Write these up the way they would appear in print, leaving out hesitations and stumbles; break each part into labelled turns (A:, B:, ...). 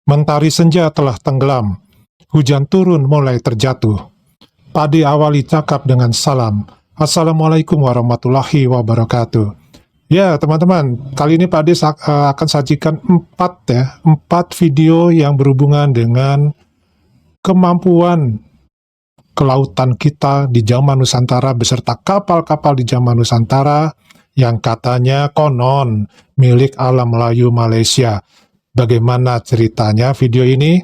A: Mentari senja telah tenggelam, hujan turun mulai terjatuh. Padi awali cakap dengan salam. Assalamualaikum warahmatullahi wabarakatuh. Ya teman-teman, kali ini Padi akan sajikan 4 video yang berhubungan dengan kemampuan kelautan kita di zaman Nusantara beserta kapal-kapal di zaman Nusantara yang katanya konon milik alam Melayu Malaysia. Bagaimana ceritanya video ini?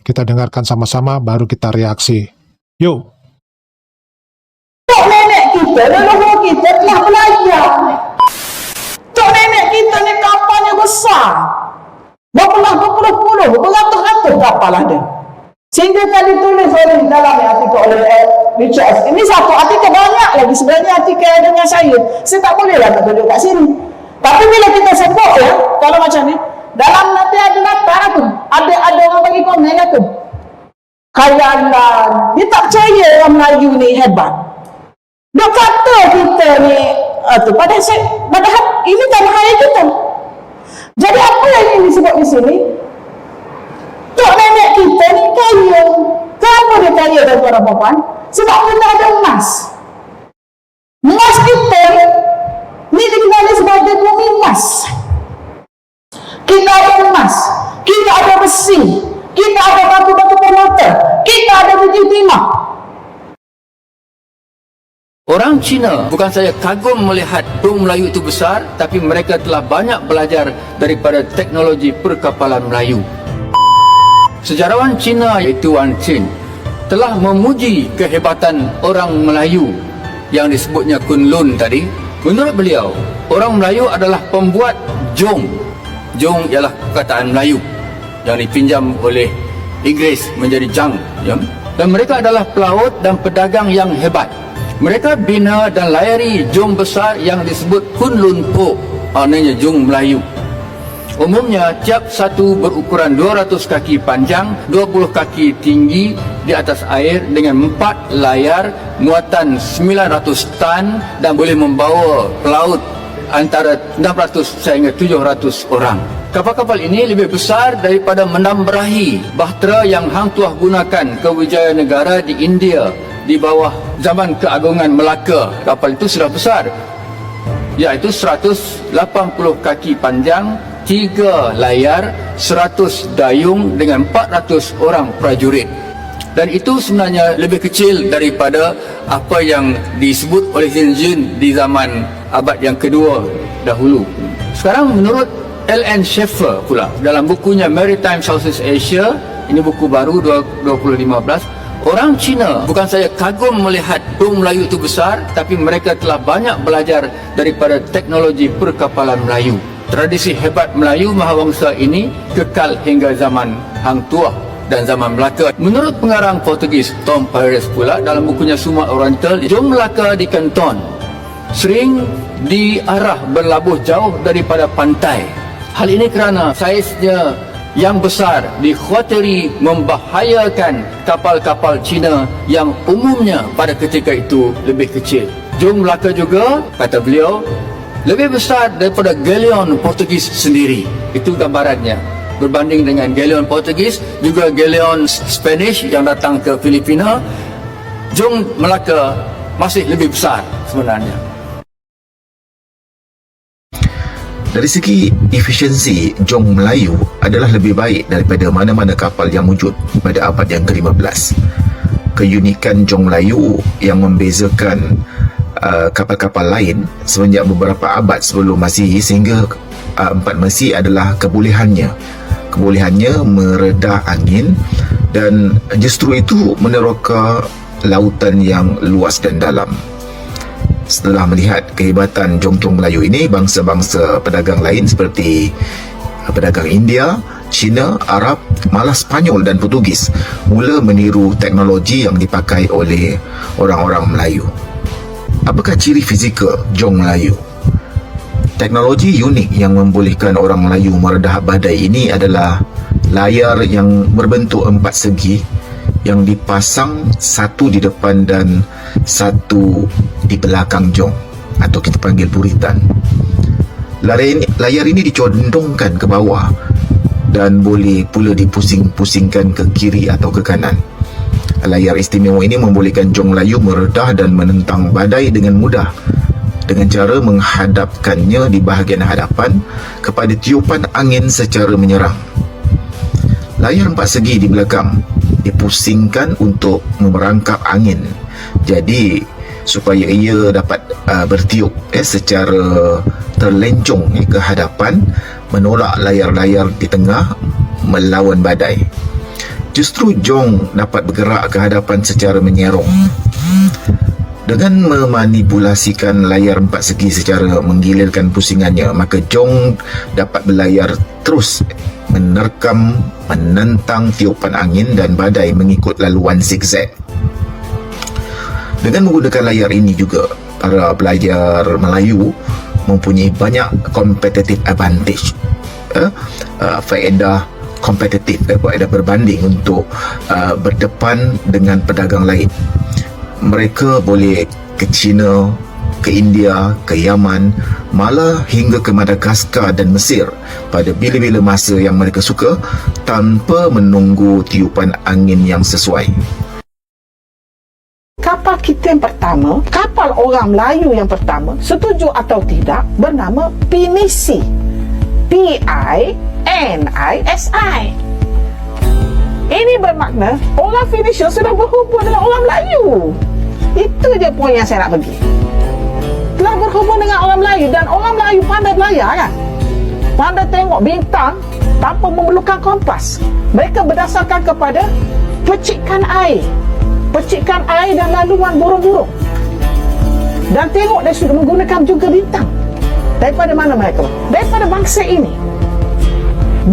A: Kita dengarkan sama-sama baru kita reaksi. Yuk!
B: Tok nenek kita, leluhur kita telah belajar. Tok nenek kita ni kapalnya besar. Berpuluh-puluh, beratus-ratus kapal ada. Sehingga tadi tulis oleh dalam artikel oleh Richard. Ini satu artikel banyak lagi sebenarnya artikel dengan saya. Saya tak boleh lah tak tunjuk kat sini. Tapi bila kita sebut ya, kalau macam ni, dalam nanti ada latar tu, ada orang bagi komen tu. Khayalan, dia tak percaya orang Melayu ni hebat. Dia kata kita ni padahal ini tanah air kita. Jadi apa yang ini disebut di sini? Tok nenek kita ni kaya. Kenapa dia kaya tuan-tuan dan puan? Sebab kita ada emas. Emas kita ni dikenali sebagai bumi emas. Kita ada emas, kita ada besi, kita ada batu-batu permata, kita ada biji timah.
C: Orang Cina bukan saja kagum melihat dong Melayu itu besar, tapi mereka telah banyak belajar daripada teknologi perkapalan Melayu. Sejarawan Cina iaitu Wan Chin telah memuji kehebatan orang Melayu yang disebutnya Kunlun tadi. Menurut beliau, orang Melayu adalah pembuat jong. Jong ialah perkataan Melayu yang dipinjam oleh Inggeris menjadi jang, ya? Dan mereka adalah pelaut dan pedagang yang hebat. Mereka bina dan layari jong besar yang disebut Kunlun Po, maknanya jong Melayu. Umumnya tiap satu berukuran 200 kaki panjang, 20 kaki tinggi di atas air dengan 4 layar muatan 900 tan dan boleh membawa pelaut antara 600 sehingga 700 orang. Kapal-kapal ini lebih besar daripada Menam Berahi, bahtera yang Hang Tuah gunakan ke Wijayanegara di India di bawah zaman keagungan Melaka. Kapal itu sudah besar, iaitu 180 kaki panjang, 3 layar, 100 dayung dengan 400 orang prajurit. Dan itu sebenarnya lebih kecil daripada apa yang disebut oleh Zinjin di zaman abad yang kedua dahulu. Sekarang menurut L.N. Schaeffer pula dalam bukunya Maritime Southeast Asia, ini buku baru 2015, orang Cina bukan saja kagum melihat dong Melayu itu besar, tapi mereka telah banyak belajar daripada teknologi perkapalan Melayu. Tradisi hebat Melayu Mahabangsa ini kekal hingga zaman Hang Tuah dan zaman Melaka. Menurut pengarang Portugis Tom Paris pula dalam bukunya Suma Oriental, jong Melaka di Kanton sering diarah berlabuh jauh daripada pantai. Hal ini kerana saiznya yang besar dikhawatiri membahayakan kapal-kapal Cina yang umumnya pada ketika itu lebih kecil. Jong Melaka juga, kata beliau, lebih besar daripada galeon Portugis sendiri. Itu gambarannya. Berbanding dengan galeon Portugis, juga galeon Spanish yang datang ke Filipina, jong Melaka masih lebih besar sebenarnya.
D: Dari segi efisiensi, jong Melayu adalah lebih baik daripada mana-mana kapal yang wujud pada abad yang ke-15. Keunikan jong Melayu yang membezakan kapal-kapal lain semenjak beberapa abad sebelum Masihi sehingga Empat Mesi adalah kebolehannya meredah angin dan justru itu meneroka lautan yang luas dan dalam. Setelah melihat kehebatan jong-jong Melayu ini, bangsa-bangsa pedagang lain seperti pedagang India, Cina, Arab, malah Spanyol dan Portugis mula meniru teknologi yang dipakai oleh orang-orang Melayu. Apakah ciri fizikal jong Melayu? Teknologi unik yang membolehkan orang Melayu meredah badai ini adalah layar yang berbentuk 4 segi yang dipasang satu di depan dan satu di belakang jong atau kita panggil buritan. Layar ini dicondongkan ke bawah dan boleh pula dipusing-pusingkan ke kiri atau ke kanan. Layar istimewa ini membolehkan Jong Melayu meredah dan menentang badai dengan mudah dengan cara menghadapkannya di bahagian hadapan kepada tiupan angin secara menyerang. Layar empat segi di belakang dipusingkan untuk memerangkap angin, jadi supaya ia dapat bertiup secara terlencong ke hadapan, menolak layar-layar di tengah melawan badai. Justru Jong dapat bergerak ke hadapan secara menyerong. Dengan memanipulasikan layar empat segi secara menggilirkan pusingannya, maka Jong dapat berlayar terus menerkam, menentang tiupan angin dan badai mengikut laluan zigzag. Dengan menggunakan layar ini juga, para pelajar Melayu mempunyai banyak competitive advantage, faedah kompetitif, faedah berbanding untuk berdepan dengan pedagang lain. Mereka boleh ke China, ke India, ke Yaman, malah hingga ke Madagaskar dan Mesir pada bila-bila masa yang mereka suka tanpa menunggu tiupan angin yang sesuai.
B: Kapal kita yang pertama, kapal orang Melayu yang pertama, setuju atau tidak, bernama Pinisi. P-I-N-I-S-I. Ini bermakna orang Phoenicia sudah berhubung dengan orang Melayu. Itu je poin yang saya nak bagi. Telah berhubung dengan orang Melayu, dan orang Melayu pandai belayar kan? Pandai tengok bintang tanpa memerlukan kompas. Mereka berdasarkan kepada percikan air dan laluan burung-burung. Dan tengok dia sudah menggunakan juga bintang. Daripada mana mereka? Daripada bangsa ini.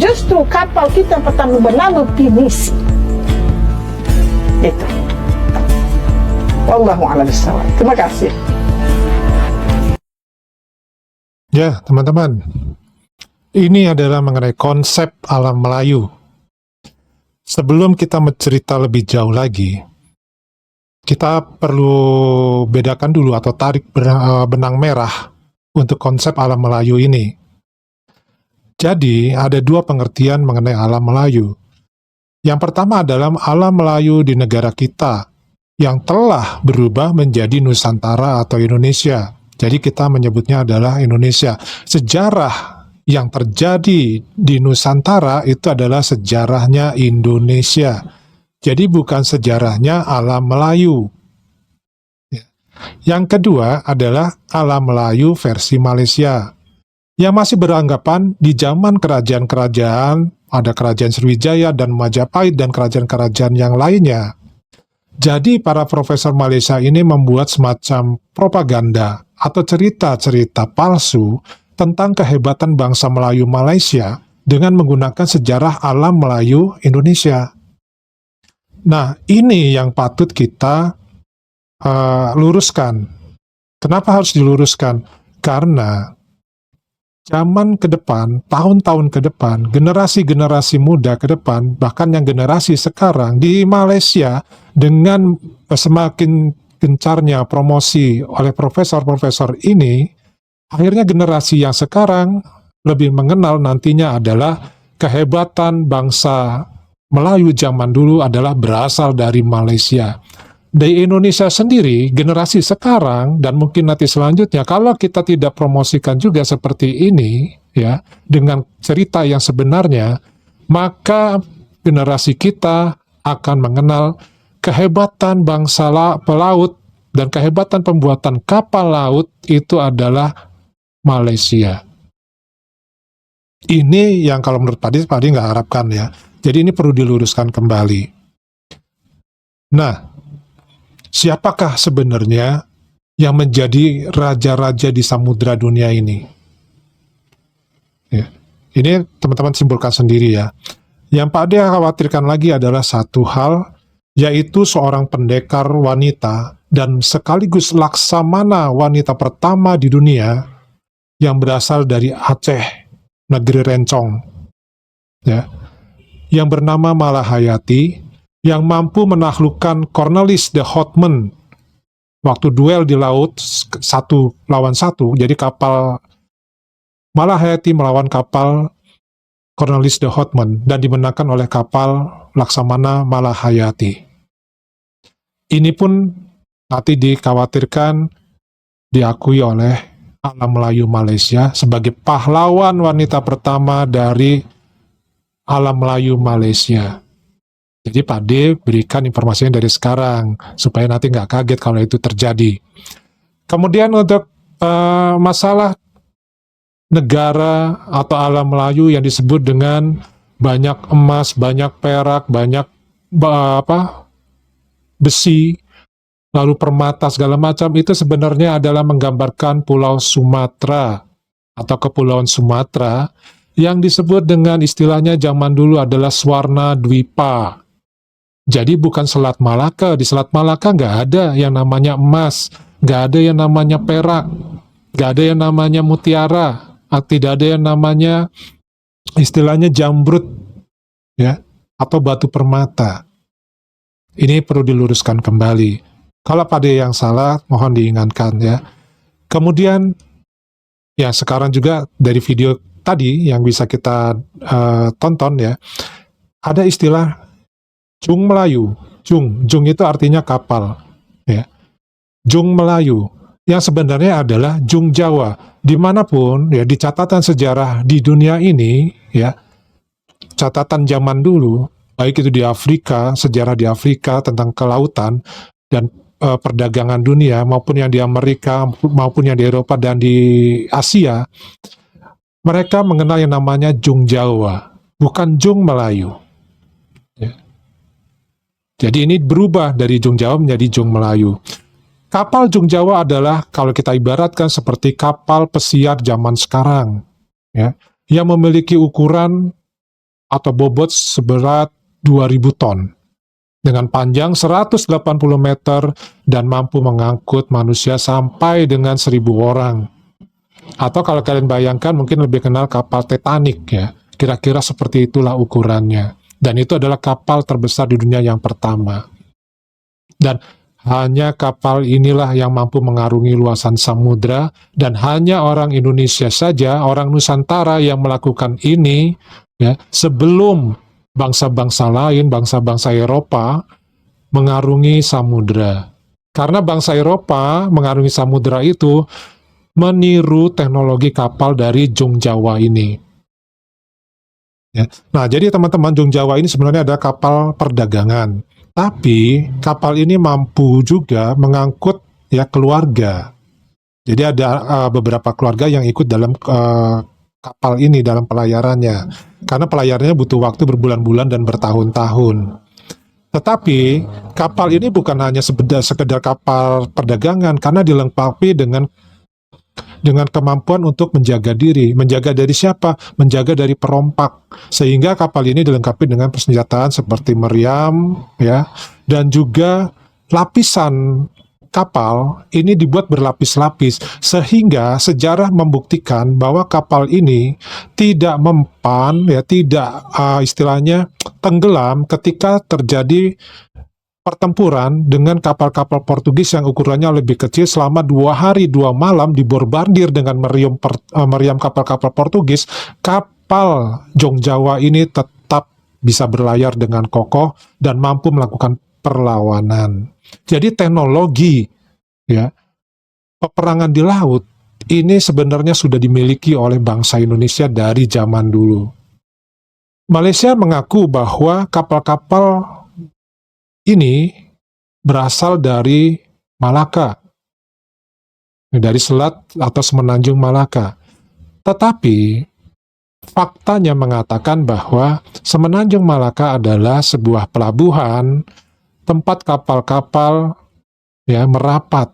B: Justru kapal kita pertama bernama Pinisi. Itu. Wallahu a'lam bishawab. Terima kasih.
A: Ya, teman-teman. Ini adalah mengenai konsep alam Melayu. Sebelum kita mencerita lebih jauh lagi, kita perlu bedakan dulu atau tarik benang merah untuk konsep alam Melayu ini. Jadi, ada dua pengertian mengenai alam Melayu. Yang pertama adalah alam Melayu di negara kita, yang telah berubah menjadi Nusantara atau Indonesia. Jadi kita menyebutnya adalah Indonesia. Sejarah yang terjadi di Nusantara itu adalah sejarahnya Indonesia. Jadi bukan sejarahnya alam Melayu. Yang kedua adalah alam Melayu versi Malaysia, yang masih beranggapan di zaman kerajaan-kerajaan, ada kerajaan Sriwijaya dan Majapahit dan kerajaan-kerajaan yang lainnya. Jadi para profesor Malaysia ini membuat semacam propaganda atau cerita-cerita palsu tentang kehebatan bangsa Melayu Malaysia dengan menggunakan sejarah alam Melayu Indonesia. Nah, ini yang patut kita luruskan. Kenapa harus diluruskan? Karena zaman ke depan, tahun-tahun ke depan, generasi-generasi muda ke depan, bahkan yang generasi sekarang di Malaysia, dengan semakin gencarnya promosi oleh profesor-profesor ini, akhirnya generasi yang sekarang lebih mengenal nantinya adalah kehebatan bangsa Melayu zaman dulu adalah berasal dari Malaysia. Di Indonesia sendiri, generasi sekarang dan mungkin nanti selanjutnya, kalau kita tidak promosikan juga seperti ini, ya, dengan cerita yang sebenarnya, maka generasi kita akan mengenal kehebatan bangsa pelaut dan kehebatan pembuatan kapal laut itu adalah Malaysia. Ini yang kalau menurut Pak Adi nggak harapkan ya. Jadi ini perlu diluruskan kembali. Nah, siapakah sebenarnya yang menjadi raja-raja di samudra dunia ini? Ya. Ini teman-teman simpulkan sendiri ya. Yang Pak Ade khawatirkan lagi adalah satu hal, yaitu seorang pendekar wanita dan sekaligus laksamana wanita pertama di dunia yang berasal dari Aceh, negeri Rencong, ya, yang bernama Malahayati, yang mampu menaklukkan Cornelis de Houtman waktu duel di laut 1 lawan 1. Jadi kapal Malahayati melawan kapal Cornelis de Houtman dan dimenangkan oleh kapal Laksamana Malahayati. Ini pun nanti dikhawatirkan diakui oleh alam Melayu Malaysia sebagai pahlawan wanita pertama dari alam Melayu Malaysia. Jadi Pak D berikan informasinya dari sekarang supaya nanti nggak kaget kalau itu terjadi. Kemudian untuk masalah negara atau alam Melayu yang disebut dengan banyak emas, banyak perak, banyak besi, lalu permata segala macam, itu sebenarnya adalah menggambarkan Pulau Sumatera atau Kepulauan Sumatera yang disebut dengan istilahnya zaman dulu adalah Swarna Dwipa. Jadi bukan Selat Malaka. Di Selat Malaka nggak ada yang namanya emas, nggak ada yang namanya perak, nggak ada yang namanya mutiara, tidak ada yang namanya istilahnya jamrud, ya, atau batu permata. Ini perlu diluruskan kembali. Kalau pada yang salah, mohon diingatkan ya. Kemudian, ya sekarang juga dari video tadi yang bisa kita tonton ya, ada istilah Jung Melayu. Jung itu artinya kapal, ya. Jung Melayu yang sebenarnya adalah Jung Jawa. Dimanapun ya di catatan sejarah di dunia ini ya, catatan zaman dulu, baik itu di Afrika, sejarah di Afrika tentang kelautan dan perdagangan dunia, maupun yang di Amerika, maupun yang di Eropa dan di Asia, mereka mengenal yang namanya Jung Jawa, bukan Jung Melayu. Ya. Jadi ini berubah dari Jung Jawa menjadi Jung Melayu. Kapal Jung Jawa adalah, kalau kita ibaratkan seperti kapal pesiar zaman sekarang, ya, yang memiliki ukuran atau bobot seberat 2000 ton, dengan panjang 180 meter dan mampu mengangkut manusia sampai dengan 1000 orang. Atau kalau kalian bayangkan, mungkin lebih kenal kapal Titanic ya, kira-kira seperti itulah ukurannya. Dan itu adalah kapal terbesar di dunia yang pertama. Dan hanya kapal inilah yang mampu mengarungi luasan samudra, dan hanya orang Indonesia saja, orang Nusantara yang melakukan ini, ya, sebelum bangsa-bangsa lain, bangsa-bangsa Eropa mengarungi samudra. Karena bangsa Eropa mengarungi samudra itu meniru teknologi kapal dari Jung Jawa ini. Ya. Nah, jadi teman-teman, Jung Jawa ini sebenarnya ada kapal perdagangan. Tapi kapal ini mampu juga mengangkut ya keluarga. Jadi ada beberapa keluarga yang ikut dalam kapal ini dalam pelayarannya. Karena pelayarannya butuh waktu berbulan-bulan dan bertahun-tahun. Tetapi kapal ini bukan hanya sekedar kapal perdagangan, karena dilengkapi dengan kemampuan untuk menjaga diri. Menjaga dari siapa? Menjaga dari perompak. Sehingga kapal ini dilengkapi dengan persenjataan seperti meriam, ya, dan juga lapisan kapal ini dibuat berlapis-lapis, sehingga sejarah membuktikan bahwa kapal ini tidak mempan, ya, tidak istilahnya tenggelam ketika terjadi pertempuran dengan kapal-kapal Portugis yang ukurannya lebih kecil. Selama 2 hari 2 malam dibombardir dengan meriam kapal-kapal Portugis, kapal Jung Jawa ini tetap bisa berlayar dengan kokoh dan mampu melakukan perlawanan. Jadi teknologi ya peperangan di laut ini sebenarnya sudah dimiliki oleh bangsa Indonesia dari zaman dulu. Malaysia mengaku bahwa kapal-kapal ini berasal dari Malaka, dari selat atau semenanjung Malaka. Tetapi faktanya mengatakan bahwa semenanjung Malaka adalah sebuah pelabuhan tempat kapal-kapal ya merapat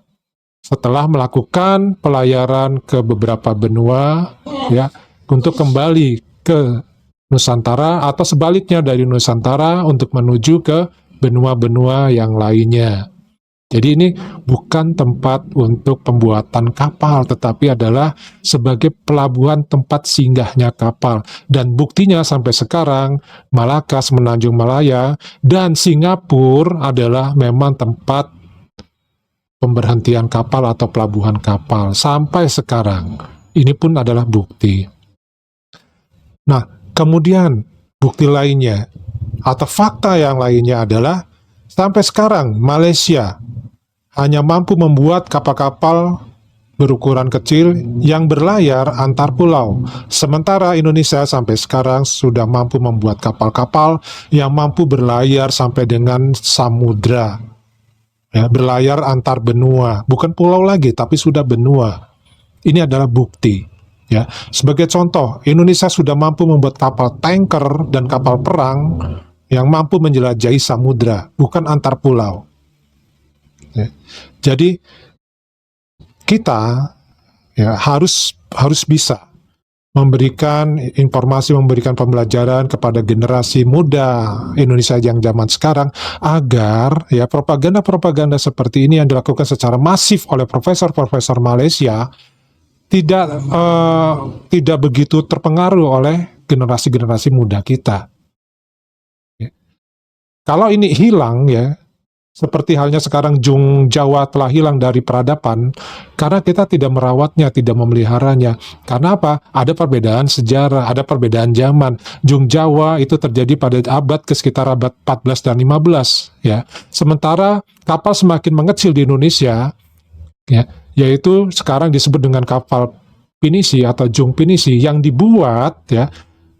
A: setelah melakukan pelayaran ke beberapa benua ya untuk kembali ke Nusantara, atau sebaliknya dari Nusantara untuk menuju ke benua-benua yang lainnya. Jadi ini bukan tempat untuk pembuatan kapal, tetapi adalah sebagai pelabuhan tempat singgahnya kapal. Dan buktinya sampai sekarang, Malaka, Semenanjung Malaya, dan Singapura adalah memang tempat pemberhentian kapal atau pelabuhan kapal. Sampai sekarang, ini pun adalah bukti. Nah, Kemudian bukti lainnya atau fakta yang lainnya adalah sampai sekarang Malaysia hanya mampu membuat kapal-kapal berukuran kecil yang berlayar antar pulau. Sementara Indonesia sampai sekarang sudah mampu membuat kapal-kapal yang mampu berlayar sampai dengan samudra. Ya, berlayar antar benua, bukan pulau lagi tapi sudah benua. Ini adalah bukti. Ya, sebagai contoh, Indonesia sudah mampu membuat kapal tanker dan kapal perang yang mampu menjelajahi samudra, bukan antar pulau. Ya. Jadi kita ya harus bisa memberikan informasi, memberikan pembelajaran kepada generasi muda Indonesia yang zaman sekarang agar ya propaganda-propaganda seperti ini yang dilakukan secara masif oleh profesor-profesor Malaysia tidak begitu terpengaruh oleh generasi-generasi muda kita. Ya. Kalau ini hilang ya, seperti halnya sekarang Jung Jawa telah hilang dari peradaban karena kita tidak merawatnya, tidak memeliharanya. Karena apa? Ada perbedaan sejarah, ada perbedaan zaman. Jung Jawa itu terjadi pada abad sekitar abad 14 dan 15 ya. Sementara kapal semakin mengecil di Indonesia ya, yaitu sekarang disebut dengan kapal pinisi atau Jung Pinisi yang dibuat ya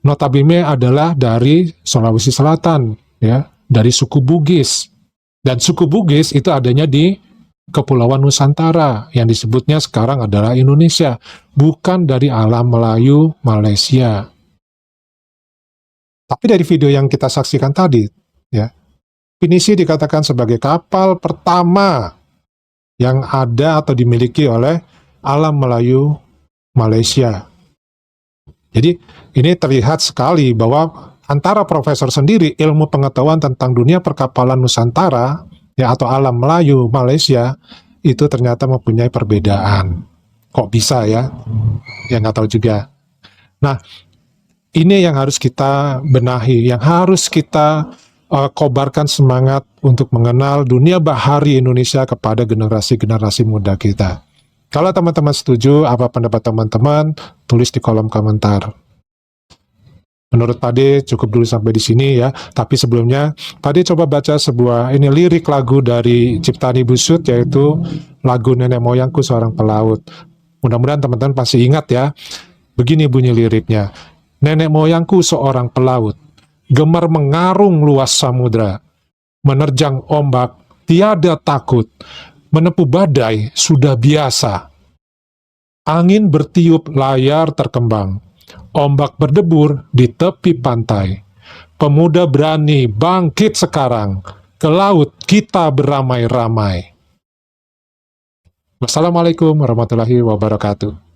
A: notabene adalah dari Sulawesi Selatan ya, dari suku Bugis. Dan suku Bugis itu adanya di Kepulauan Nusantara, yang disebutnya sekarang adalah Indonesia, bukan dari alam Melayu Malaysia. Tapi dari video yang kita saksikan tadi, ya, Pinisi dikatakan sebagai kapal pertama yang ada atau dimiliki oleh alam Melayu Malaysia. Jadi ini terlihat sekali bahwa antara profesor sendiri ilmu pengetahuan tentang dunia perkapalan Nusantara ya atau alam Melayu Malaysia itu ternyata mempunyai perbedaan. Kok bisa ya? Ya nggak tahu juga. Nah, ini yang harus kita benahi, yang harus kita kobarkan semangat untuk mengenal dunia bahari Indonesia kepada generasi-generasi muda kita. Kalau teman-teman setuju, apa pendapat teman-teman? Tulis di kolom komentar. Menurut Pade cukup dulu sampai di sini ya. Tapi sebelumnya Pade coba baca sebuah lirik lagu dari ciptaan Ibu Sud, yaitu lagu Nenek Moyangku Seorang Pelaut. Mudah-mudahan teman-teman pasti ingat ya. Begini bunyi liriknya. Nenek moyangku seorang pelaut, gemar mengarung luas samudra, menerjang ombak tiada takut, menempuh badai sudah biasa. Angin bertiup layar terkembang, ombak berdebur di tepi pantai. Pemuda berani bangkit sekarang, ke laut kita beramai-ramai. Wassalamualaikum warahmatullahi wabarakatuh.